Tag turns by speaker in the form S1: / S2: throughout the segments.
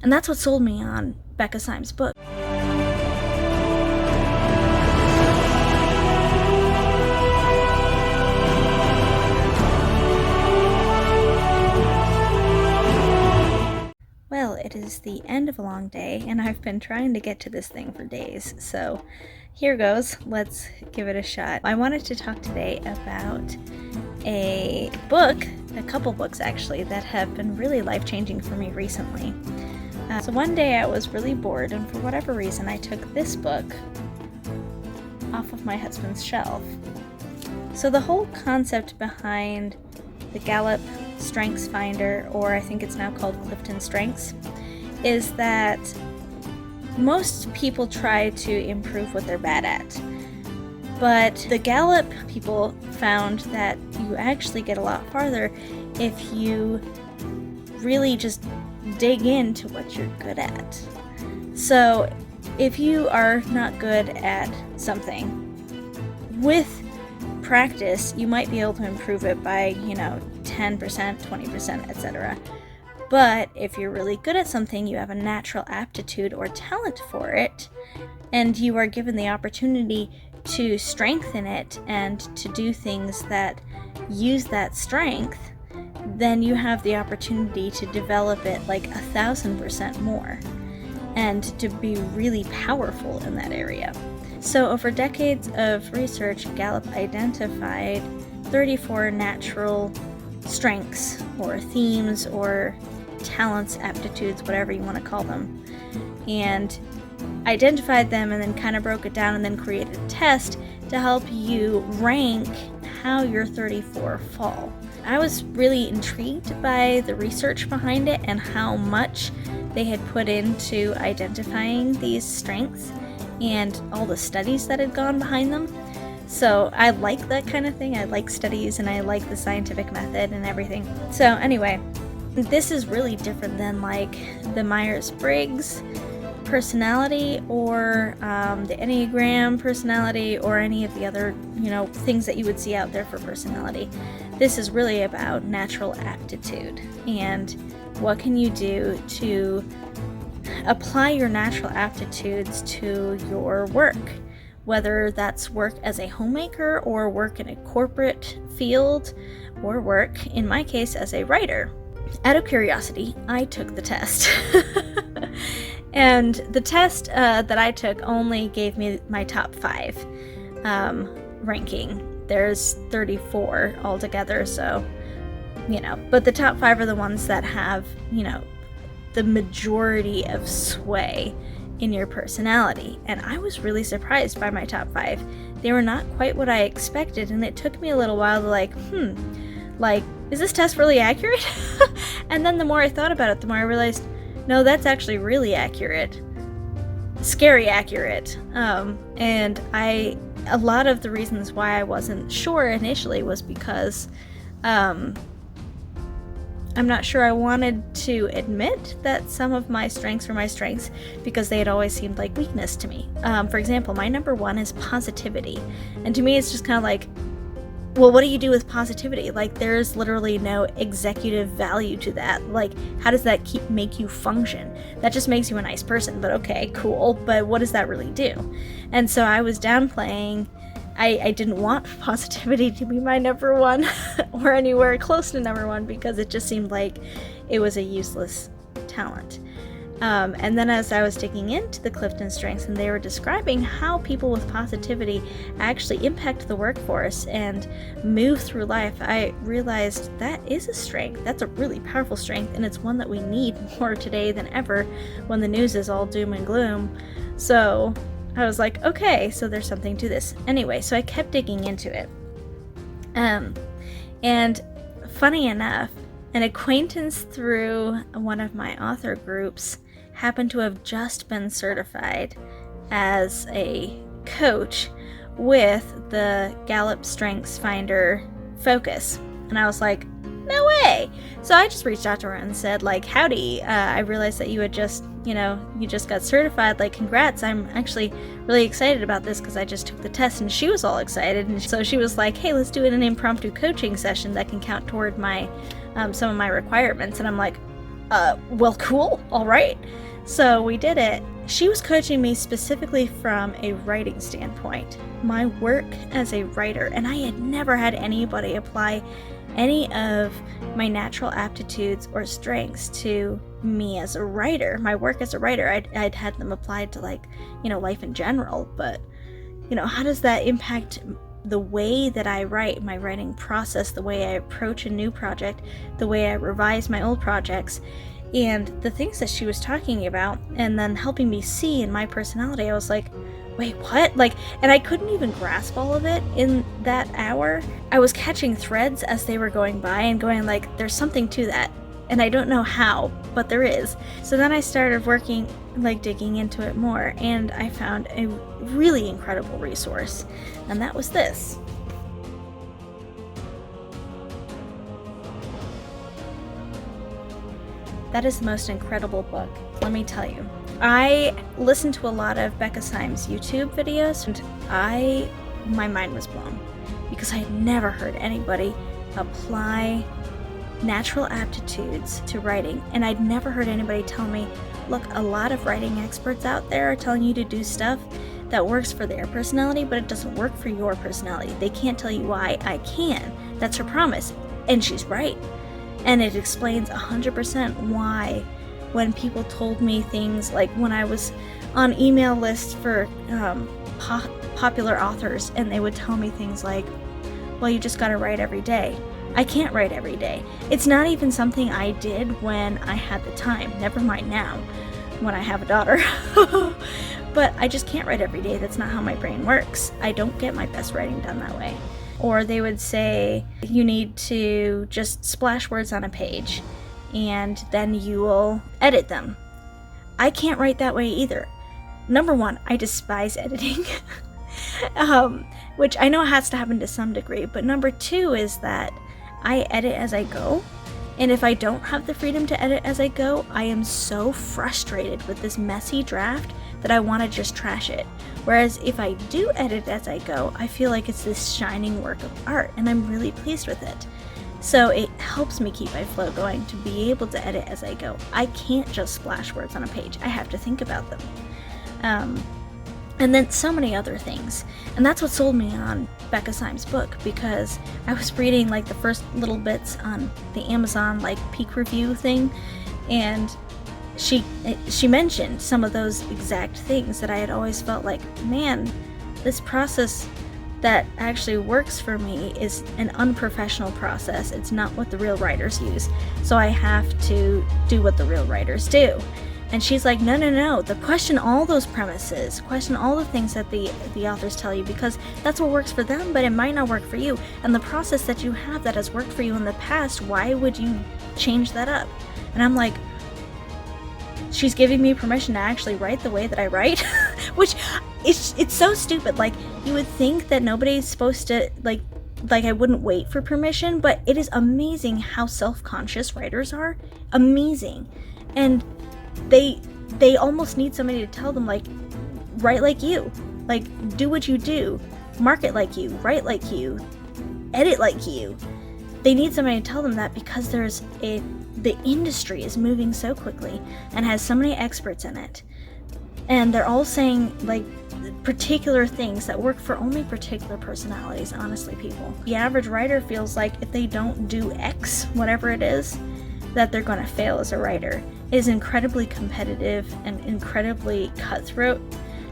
S1: And that's what sold me on Becca Syme's book. Well, it is the end of a long day, and I've been trying to get to this thing for days, so here goes. Let's give it a shot. I wanted to talk today about a couple books actually, that have been really life-changing for me recently. So one day I was really bored, and for whatever reason I took this book off of my husband's shelf. So the whole concept behind the Gallup Strengths Finder, or I think it's now called CliftonStrengths, is that most people try to improve what they're bad at. But the Gallup people found that you actually get a lot farther if you really just dig into what you're good at. So if you are not good at something, with practice, you might be able to improve it by, 10%, 20%, etc. But if you're really good at something, you have a natural aptitude or talent for it, and you are given the opportunity to strengthen it and to do things that use that strength, then you have the opportunity to develop it like 1,000% more and to be really powerful in that area. So over decades of research, Gallup identified 34 natural strengths or themes or talents, aptitudes, whatever you want to call them, and identified them and then kind of broke it down and then created a test to help you rank how your 34 fall. I was really intrigued by the research behind it and how much they had put into identifying these strengths and all the studies that had gone behind them. So I like that kind of thing. I like studies and I like the scientific method and everything. So anyway, this is really different than like the Myers-Briggs personality or the Enneagram personality or any of the other, things that you would see out there for personality. This is really about natural aptitude and what can you do to apply your natural aptitudes to your work, whether that's work as a homemaker or work in a corporate field or work, in my case, as a writer. Out of curiosity, I took the test. And the test that I took only gave me my top 5 ranking. There's 34 altogether, so, but the top 5 are the ones that have, the majority of sway in your personality. And I was really surprised by my top 5. They were not quite what I expected, and it took me a little while to is this test really accurate? And then the more I thought about it, the more I realized, no, that's actually really accurate. Scary accurate. And a lot of the reasons why I wasn't sure initially was because I'm not sure I wanted to admit that some of my strengths were my strengths because they had always seemed like weakness to me. For example, my number 1 is positivity. And to me, it's just kind of like, well, what do you do with positivity? Like, there's literally no executive value to that. Like, how does that make you function? That just makes you a nice person, but okay, cool. But what does that really do? And so I was downplaying. I didn't want positivity to be my number 1 or anywhere close to number 1 because it just seemed like it was a useless talent. And then as I was digging into the CliftonStrengths and they were describing how people with positivity actually impact the workforce and move through life, I realized that is a strength. That's a really powerful strength, and it's one that we need more today than ever when the news is all doom and gloom. So I was like, okay, so there's something to this. Anyway, so I kept digging into it. And funny enough, an acquaintance through one of my author groups happened to have just been certified as a coach with the Gallup Strengths Finder focus. And I was like, no way! So I just reached out to her and said, like, howdy, I realized that you had just, you just got certified, like, congrats, I'm actually really excited about this because I just took the test. And she was all excited, and so she was like, hey, let's do an impromptu coaching session that can count toward my some of my requirements. And I'm like, well, cool, all right. So we did it. She was coaching me specifically from a writing standpoint, my work as a writer, and I had never had anybody apply any of my natural aptitudes or strengths to me as a writer, my work as a writer. I'd had them applied to, like, life in general, but how does that impact the way that I write, my writing process, the way I approach a new project, the way I revise my old projects, and the things that she was talking about, and then helping me see in my personality. I was like, wait, what? And I couldn't even grasp all of it in that hour. I was catching threads as they were going by and going like, there's something to that. And I don't know how, but there is. So then I started working, digging into it more, and I found a really incredible resource, and that was this. That is the most incredible book, let me tell you. I listened to a lot of Becca Syme's YouTube videos, and my mind was blown because I had never heard anybody apply natural aptitudes to writing, and I'd never heard anybody tell me, look, a lot of writing experts out there are telling you to do stuff that works for their personality, but it doesn't work for your personality. They can't tell you why. I can. That's her promise. And she's right. And it explains 100% why when people told me things like when I was on email lists for popular authors, and they would tell me things like, well, you just gotta write every day. I can't write every day. It's not even something I did when I had the time. Never mind now, when I have a daughter. But I just can't write every day. That's not how my brain works. I don't get my best writing done that way. Or they would say, you need to just splash words on a page, and then you will edit them. I can't write that way either. Number one, I despise editing. Which I know has to happen to some degree, but number two is that I edit as I go, and if I don't have the freedom to edit as I go, I am so frustrated with this messy draft that I want to just trash it. Whereas if I do edit as I go, I feel like it's this shining work of art, and I'm really pleased with it. So it helps me keep my flow going to be able to edit as I go. I can't just splash words on a page. I have to think about them. And then so many other things. And that's what sold me on Becca Syme's book, because I was reading the first little bits on the Amazon peak review thing, and she mentioned some of those exact things that I had always felt like, man, this process that actually works for me is an unprofessional process. It's not what the real writers use. So I have to do what the real writers do. And she's like, no, question all those premises, question all the things that the authors tell you, because that's what works for them, but it might not work for you. And the process that you have that has worked for you in the past, why would you change that up? And I'm like, she's giving me permission to actually write the way that I write, which it's so stupid. You would think that nobody's supposed to, I wouldn't wait for permission, but it is amazing how self-conscious writers are. Amazing. And they almost need somebody to tell them, write like you, do what you do, market like you, write like you, edit like you. They need somebody to tell them that, because the industry is moving so quickly and has so many experts in it, and they're all saying particular things that work for only particular personalities. Honestly, people, the average writer feels like if they don't do X, whatever it is, that they're going to fail as a writer. It is incredibly competitive and incredibly cutthroat,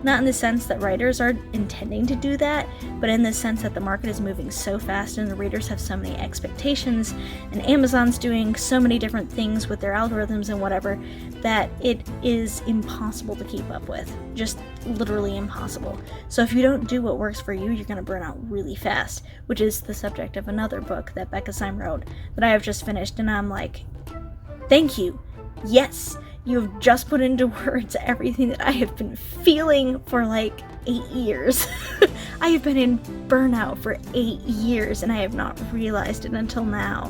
S1: not in the sense that writers are intending to do that, but in the sense that the market is moving so fast and the readers have so many expectations, and Amazon's doing so many different things with their algorithms and whatever, that it is impossible to keep up with. Just literally impossible. So if you don't do what works for you, you're going to burn out really fast, which is the subject of another book that Becca Syme wrote that I have just finished, and I'm like, thank you. Yes, you have just put into words everything that I have been feeling for 8 years. I have been in burnout for 8 years, and I have not realized it until now.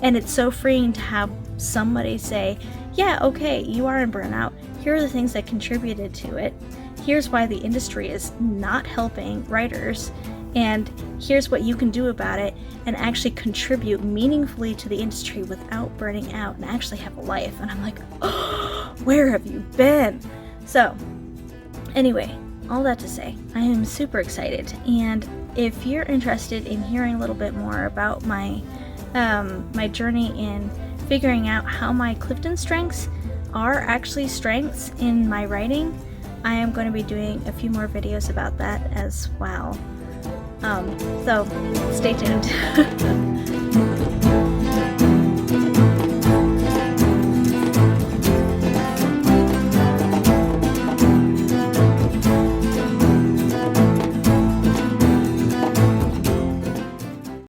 S1: And it's so freeing to have somebody say, yeah, okay, you are in burnout. Here are the things that contributed to it. Here's why the industry is not helping writers. and here's what you can do about it and actually contribute meaningfully to the industry without burning out and actually have a life. And I'm like, oh, where have you been? So anyway, all that to say, I am super excited, and if you're interested in hearing a little bit more about my my journey in figuring out how my Strengths are actually strengths in my writing, I am going to be doing a few more videos about that as well. So stay tuned.